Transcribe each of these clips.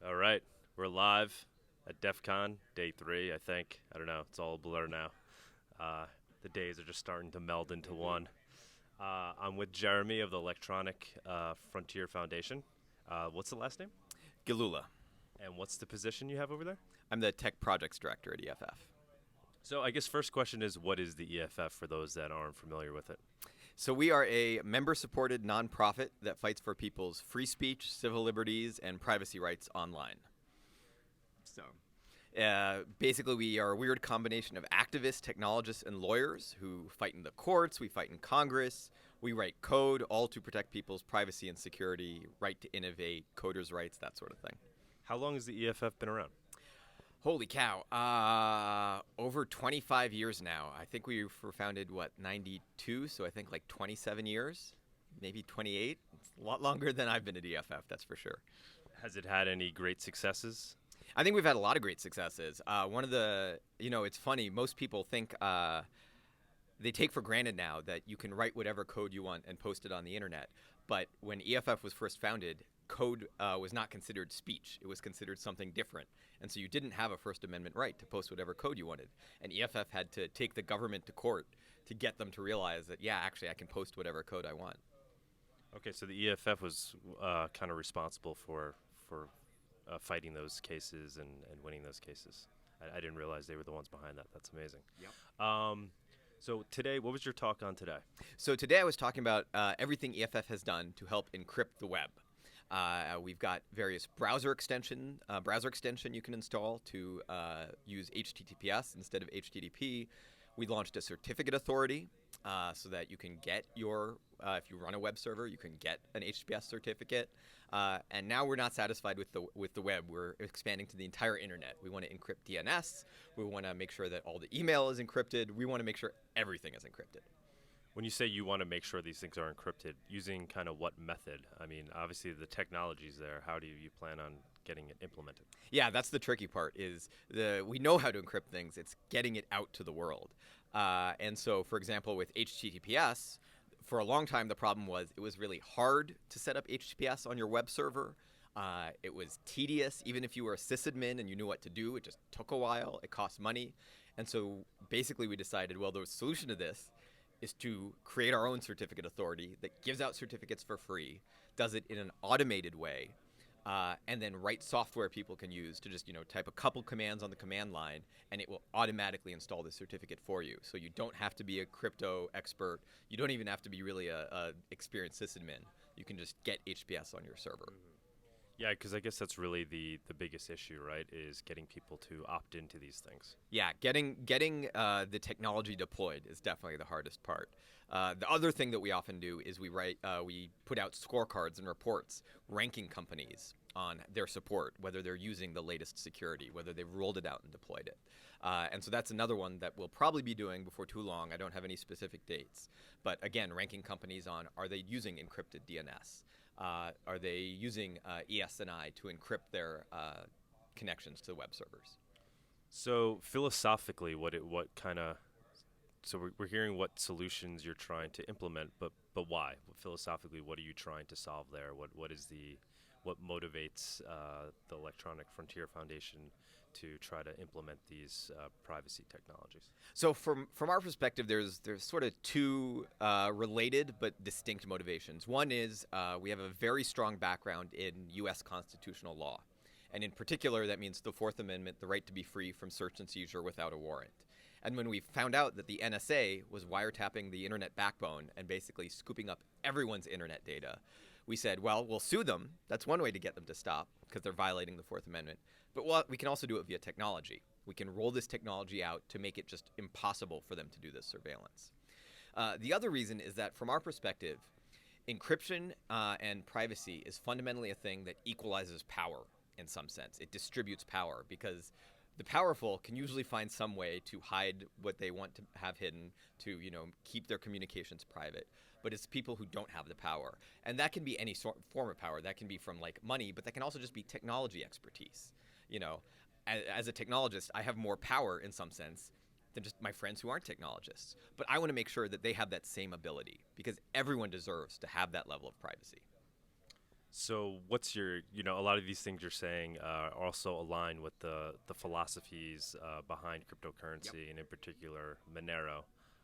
All right, we're live at DEF CON, day three, I think. I don't know, it's all a blur now. Uh, the days are just starting to meld into one. I'm with Jeremy of the Electronic Frontier Foundation. What's the last name? Galula. And what's the position you have over there? I'm the tech projects director at EFF. So, I guess first question is what is the EFF for those that aren't familiar with it? So we are a member-supported nonprofit that fights for people's free speech, civil liberties, and privacy rights online. So basically, we are a weird combination of activists, technologists, and lawyers who fight in the courts, we fight in Congress, we write code, all to protect people's privacy and security, right to innovate, coders' rights, that sort of thing. How long has the EFF been around? Holy cow. Over 25 years now. I think we were founded, 92? So I think like 27 years, maybe 28. It's a lot longer than I've been at EFF, that's for sure. Has it had any great successes? I think we've had a lot of great successes. It's funny. Most people think they take for granted now that you can write whatever code you want and post it on the internet. But when EFF was first founded, code was not considered speech. It was considered something different. And so you didn't have a First Amendment right to post whatever code you wanted. And EFF had to take the government to court to get them to realize that, yeah, actually, I can post whatever code I want. Okay, so the EFF was kind of responsible for fighting those cases and winning those cases. I didn't realize they were the ones behind that. That's amazing. Yep. So today, what was your talk on today? So today I was talking about everything EFF has done to help encrypt the web. We've got various browser extension you can install to use HTTPS instead of HTTP. We launched a certificate authority so that you can get if you run a web server, you can get an HTTPS certificate. And now we're not satisfied with the web. We're expanding to the entire internet. We want to encrypt DNS. We want to make sure that all the email is encrypted. We want to make sure everything is encrypted. When you say you want to make sure these things are encrypted, using kind of what method? I mean, obviously the technology's there. How do you plan on getting it implemented? Yeah, that's the tricky part. We know how to encrypt things. It's getting it out to the world. And so, for example, with HTTPS, for a long time the problem was it was really hard to set up HTTPS on your web server. It was tedious. Even if you were a sysadmin and you knew what to do, it just took a while. It cost money. And so basically we decided, well, the solution to this is to create our own certificate authority that gives out certificates for free, does it in an automated way, and then write software people can use to just type a couple commands on the command line, and it will automatically install the certificate for you. So you don't have to be a crypto expert. You don't even have to be really a experienced sysadmin. You can just get HTTPS on your server. Mm-hmm. Yeah, because I guess that's really the biggest issue, right, is getting people to opt into these things. Yeah, getting the technology deployed is definitely the hardest part. The other thing that we often do is we put out scorecards and reports ranking companies on their support, whether they're using the latest security, whether they've rolled it out and deployed it. And so that's another one that we'll probably be doing before too long. I don't have any specific dates. But again, ranking companies on, are they using encrypted DNS? Are they using ESNI to encrypt their connections to web servers? So philosophically, so we're hearing what solutions you're trying to implement, but why? Philosophically, what are you trying to solve there? What motivates the Electronic Frontier Foundation to try to implement these privacy technologies? So from our perspective, there's sort of two related but distinct motivations. One is we have a very strong background in U.S. constitutional law. And in particular, that means the Fourth Amendment, the right to be free from search and seizure without a warrant. And when we found out that the NSA was wiretapping the internet backbone and basically scooping up everyone's internet data, we said, well, we'll sue them. That's one way to get them to stop because they're violating the Fourth Amendment. But we can also do it via technology. We can roll this technology out to make it just impossible for them to do this surveillance. The other reason is that from our perspective, encryption and privacy is fundamentally a thing that equalizes power in some sense. It distributes power because the powerful can usually find some way to hide what they want to have hidden, to keep their communications private. But it's people who don't have the power. And that can be any form of power. That can be from money, but that can also just be technology expertise. As a technologist, I have more power in some sense than just my friends who aren't technologists. But I want to make sure that they have that same ability because everyone deserves to have that level of privacy. So, what's your, a lot of these things you're saying also align with the philosophies behind Yep. cryptocurrency, and in particular Monero.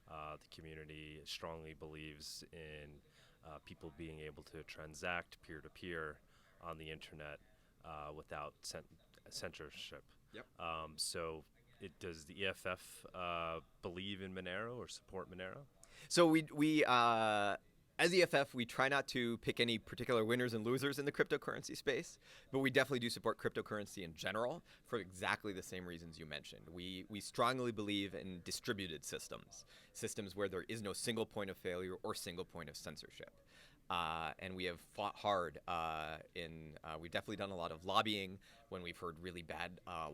The community strongly believes in people being able to transact peer to peer on the internet without censorship. Yep. Does the EFF believe in Monero or support Monero? So we as EFF, we try not to pick any particular winners and losers in the cryptocurrency space, but we definitely do support cryptocurrency in general for exactly the same reasons you mentioned. We strongly believe in distributed systems, systems where there is no single point of failure or single point of censorship. And we have fought hard we've definitely done a lot of lobbying when we've heard really bad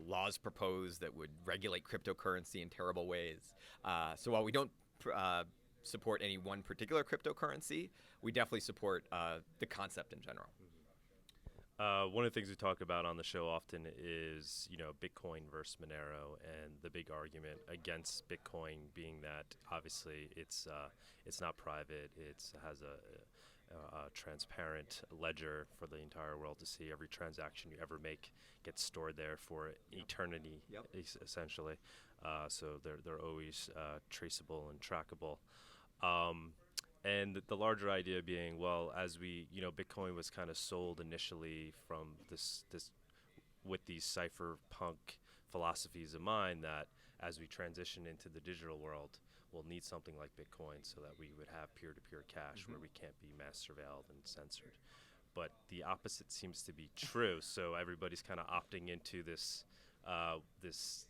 laws proposed that would regulate cryptocurrency in terrible ways. So while we don't support any one particular cryptocurrency, we definitely support the concept in general. One of the things we talk about on the show often is, Bitcoin versus Monero, and the big argument against Bitcoin being that obviously it's not private. It has a transparent ledger for the entire world to see. Every transaction you ever make gets stored there for eternity, Yep. essentially. So they're always traceable and trackable. Um, and the larger idea being, well, as Bitcoin was kind of sold initially from this with these cypherpunk philosophies of mind, that as we transition into the digital world, we'll need something like Bitcoin so that we would have peer-to-peer cash where we can't be mass surveilled and censored. But the opposite seems to be true. So everybody's kind of opting into this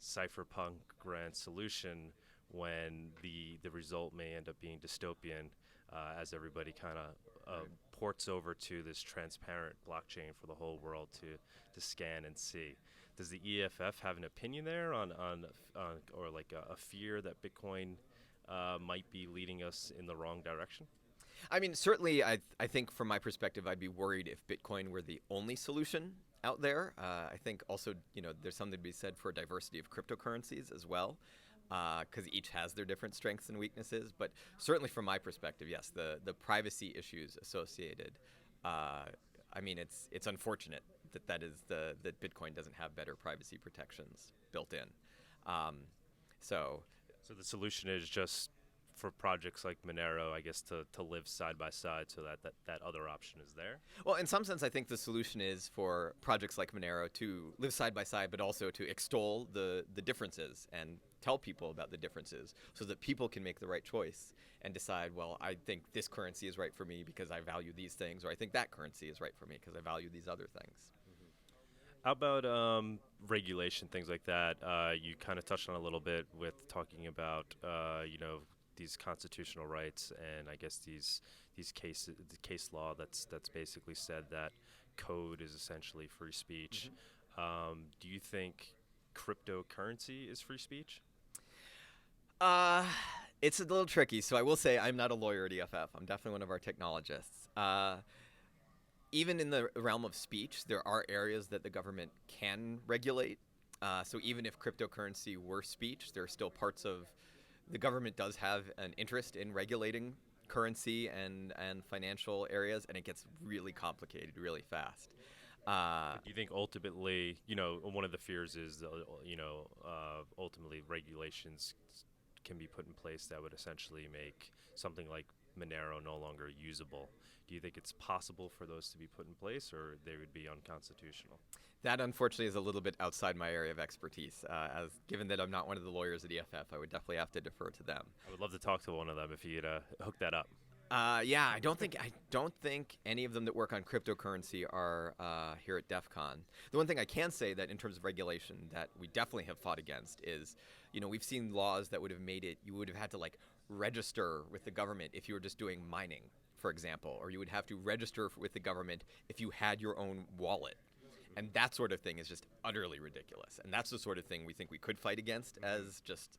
cypherpunk grand solution when the result may end up being dystopian, as everybody kind of ports over to this transparent blockchain for the whole world to scan and see. Does the EFF have an opinion there on or like a fear that Bitcoin might be leading us in the wrong direction? I mean, certainly, I think from my perspective, I'd be worried if Bitcoin were the only solution out there. I think also, there's something to be said for diversity of cryptocurrencies as well, because each has their different strengths and weaknesses. But certainly, from my perspective, yes, the privacy issues associated. I mean, it's unfortunate that Bitcoin doesn't have better privacy protections built in. Um, so So the solution is just for projects like Monero, I guess, to live side by side so that other option is there. Well, in some sense, I think the solution is for projects like Monero to live side by side, but also to extol the differences and tell people about the differences so that people can make the right choice and decide, well, I think this currency is right for me because I value these things, or I think that currency is right for me because I value these other things. How about regulation, things like that? You kind of touched on a little bit with talking about, these constitutional rights, and I guess these cases, the case law that's basically said that code is essentially free speech. Do you think cryptocurrency is free speech? Uh, it's a little tricky. So I will say I'm not a lawyer at EFF. I'm definitely one of our technologists. Even in the realm of speech, there are areas that the government can regulate. So even if cryptocurrency were speech, there are still parts of the government does have an interest in regulating currency and financial areas, and it gets really complicated really fast. Do you think ultimately, one of the fears is, ultimately regulations can be put in place that would essentially make something like Monero no longer usable? Do you think it's possible for those to be put in place, or they would be unconstitutional? That unfortunately is a little bit outside my area of expertise. As given that I'm not one of the lawyers at EFF, I would definitely have to defer to them. I would love to talk to one of them if you'd hook that up. Yeah, I don't think any of them that work on cryptocurrency are here at DEF CON. The one thing I can say that in terms of regulation that we definitely have fought against is, we've seen laws that would have made it, you would have had to like register with the government if you were just doing mining, for example, or you would have to register with the government if you had your own wallet. And that sort of thing is just utterly ridiculous. And that's the sort of thing we think we could fight against as just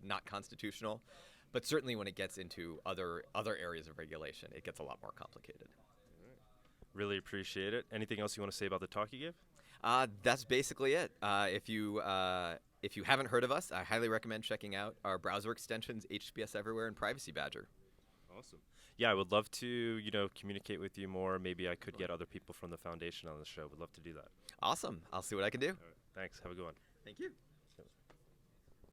not constitutional. But certainly when it gets into other areas of regulation, it gets a lot more complicated. Really appreciate it. Anything else you want to say about the talk you gave? That's basically it. If you haven't heard of us, I highly recommend checking out our browser extensions, HTTPS Everywhere and Privacy Badger. Awesome. Yeah, I would love to, communicate with you more. Maybe I could get other people from the foundation on the show. Would love to do that. Awesome. I'll see what I can do. All right. Thanks. Have a good one. Thank you.